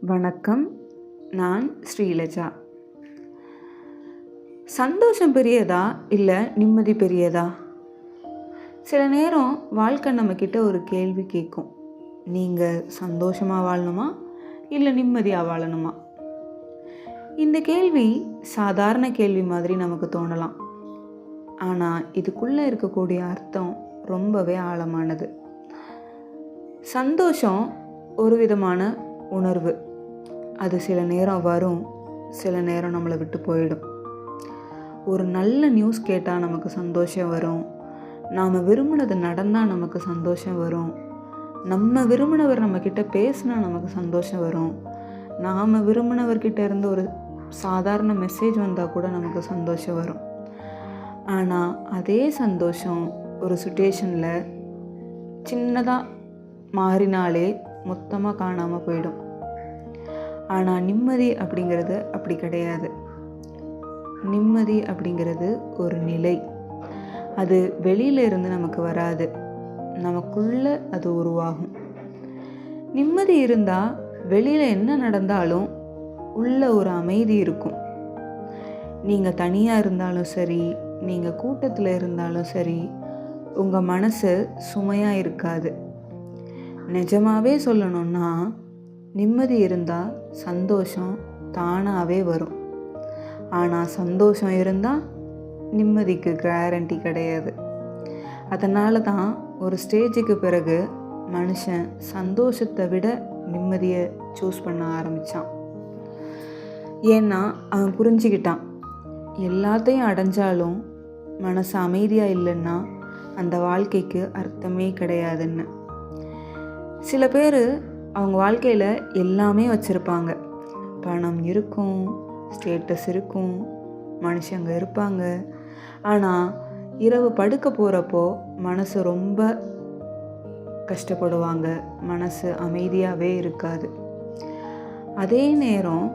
வணக்கம். நான் ஸ்ரீலஜா. சந்தோஷம் பெரியதா இல்லை நிம்மதி பெரியதா? சில நேரம் வாழ்க்கை நம்மக்கிட்ட ஒரு கேள்வி கேட்கும். நீங்கள் சந்தோஷமாக வாழணுமா இல்லை நிம்மதியாக வாழணுமா? இந்த கேள்வி சாதாரண கேள்வி மாதிரி நமக்கு தோணலாம். ஆனால் இதுக்குள்ளே இருக்கக்கூடிய அர்த்தம் ரொம்பவே ஆழமானது. சந்தோஷம் ஒரு விதமான உணர்வு. அது சில நேரம் வரும், சில நேரம் நம்மளை விட்டு போயிடும். ஒரு நல்ல நியூஸ் கேட்டால் நமக்கு சந்தோஷம் வரும். நாம் விரும்பினது நடந்தால் நமக்கு சந்தோஷம் வரும். நம்ம விரும்பினவர் நம்மக்கிட்ட பேசினா நமக்கு சந்தோஷம் வரும். நாம் விரும்பினவர்கிட்ட இருந்து ஒரு சாதாரண மெசேஜ் வந்தால் கூட நமக்கு சந்தோஷம் வரும். ஆனால் அதே சந்தோஷம் ஒரு சுச்சுவேஷனில் சின்னதாக மாறினாலே மொத்தமாக காணாமல் போயிடும். ஆனால் நிம்மதி அப்படிங்கிறது அப்படி கிடையாது. நிம்மதி அப்படிங்கிறது ஒரு நிலை. அது வெளியில இருந்து நமக்கு வராது, நமக்குள்ள அது உருவாகும். நிம்மதி இருந்தால் வெளியில் என்ன நடந்தாலும் உள்ள ஒரு அமைதி இருக்கும். நீங்கள் தனியாக இருந்தாலும் சரி, நீங்கள் கூட்டத்தில் இருந்தாலும் சரி, உங்கள் மனசு சுமையாக இருக்காது. நிஜமாகவே சொல்லணும்னா, நிம்மதி இருந்தால் சந்தோஷம் தானாகவே வரும். ஆனால் சந்தோஷம் இருந்தால் நிம்மதிக்கு கேரண்டி கிடையாது. அதனால தான் ஒரு ஸ்டேஜுக்கு பிறகு மனுஷன் சந்தோஷத்தை விட நிம்மதியை சூஸ் பண்ண ஆரம்பித்தான். ஏன்னா அவன் புரிஞ்சுக்கிட்டான், எல்லாத்தையும் அடைஞ்சாலும் மனசு அமைதியாக இல்லைன்னா அந்த வாழ்க்கைக்கு அர்த்தமே கிடையாதுன்னு. சில பேர் அவங்க வாழ்க்கையில் எல்லாமே வச்சுருப்பாங்க. பணம் இருக்கும், ஸ்டேட்டஸ் இருக்கும், மனுஷங்க இருப்பாங்க. ஆனால் இரவு படுக்க போகிறப்போ மனசு ரொம்ப கஷ்டப்படுவாங்க. மனசு அமைதியாகவே இருக்காது. அதே நேரம்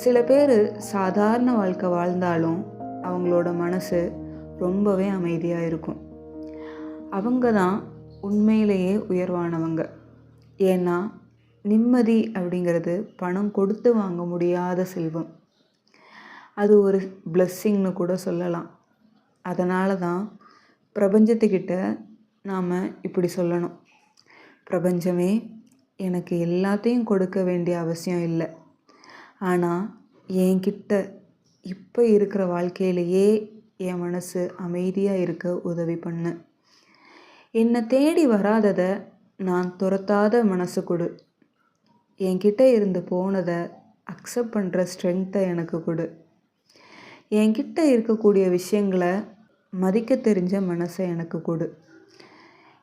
சில பேர் சாதாரண வாழ்க்கை வாழ்ந்தாலும் அவங்களோட மனசு ரொம்பவே அமைதியாக இருக்கும். அவங்க தான் உண்மையிலேயே உயர்வானவங்க. ஏன்னா நிம்மதி அப்படிங்கிறது பணம் கொடுத்து வாங்க முடியாத செல்வம். அது ஒரு பிளெஸ்ஸிங்னு கூட சொல்லலாம். அதனால தான் பிரபஞ்சத்துக்கிட்ட நாம் இப்படி சொல்லணும், பிரபஞ்சமே, எனக்கு எல்லாத்தையும் கொடுக்க வேண்டிய அவசியம் இல்லை. ஆனால் என்கிட்ட இப்போ இருக்கிற வாழ்க்கையிலேயே என் மனசு அமைதியாக இருக்க உதவி பண்ணு. என்னை தேடி வராததை நான் துரத்தாத மனசு கொடு. என்கிட்ட இருந்து போனதை அக்செப்ட் பண்ணுற ஸ்ட்ரென்த்தை எனக்கு கொடு. என்கிட்ட இருக்கக்கூடிய விஷயங்களை மதிக்க தெரிஞ்ச மனசை எனக்கு கொடு.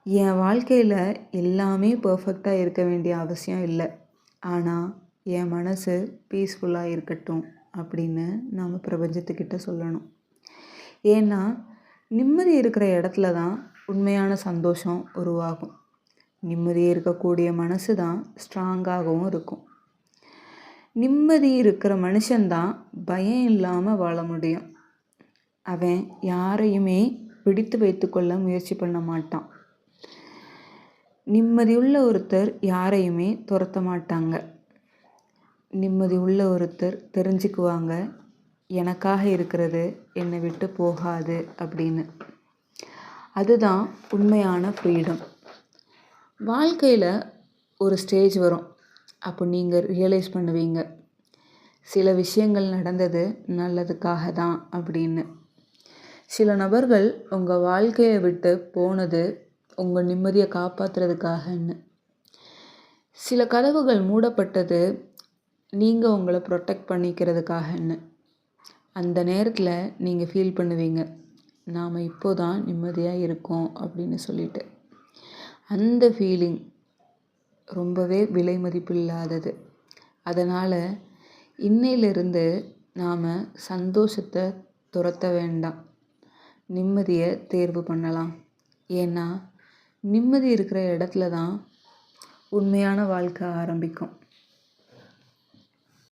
என் வாழ்க்கையில் எல்லாமே பர்ஃபெக்டாக இருக்க வேண்டிய அவசியம் இல்லை. ஆனால் என் மனசு பீஸ்ஃபுல்லாக இருக்கட்டும் அப்படின்னு நாம் பிரபஞ்சத்துக்கிட்ட சொல்லணும். ஏன்னா நிம்மதி இருக்கிற இடத்துல தான் உண்மையான சந்தோஷம் உருவாகும். நிம்மதி இருக்கக்கூடிய மனசு தான் ஸ்ட்ராங்காகவும் இருக்கும். நிம்மதி இருக்கிற மனுஷன்தான் பயம் இல்லாமல் வாழ முடியும். அவன் யாரையுமே பிடித்து வைத்துக்கொள்ள முயற்சி பண்ண மாட்டான். நிம்மதியுள்ள ஒருத்தர் யாரையுமே துரத்த மாட்டாங்க. நிம்மதி உள்ள ஒருத்தர் தெரிஞ்சுக்குவாங்க, எனக்காக இருக்கிறது என்னை விட்டு போகாது அப்படின்னு. அதுதான் உண்மையான ஃப்ரீடம். வாழ்க்கையில் ஒரு ஸ்டேஜ் வரும், அப்போ நீங்கள் ரியலைஸ் பண்ணுவீங்க, சில விஷயங்கள் நடந்தது நல்லதுக்காக தான் அப்படின்னு. சில நபர்கள் உங்கள் வாழ்க்கையை விட்டு போனது உங்கள் நிம்மதியை காப்பாற்றுறதுக்காகன்னு. சில கதவுகள் மூடப்பட்டது நீங்கள் உங்களை ப்ரொடெக்ட் பண்ணிக்கிறதுக்காகன்னு. அந்த நேரத்தில் நீங்கள் ஃபீல் பண்ணுவீங்க, நாம் இப்போ தான் நிம்மதியாக இருக்கோம் அப்படின்னு சொல்லிட்டு. அந்த ஃபீலிங் ரொம்பவே விலை மதிப்பில்லாதது. அதனால் இன்னையிலிருந்து நாம் சந்தோஷத்தை துரத்த வேண்டாம், நிம்மதியை தேர்வு பண்ணலாம். ஏன்னா நிம்மதி இருக்கிற இடத்துல தான் உண்மையான வாழ்க்கை ஆரம்பிக்கும்.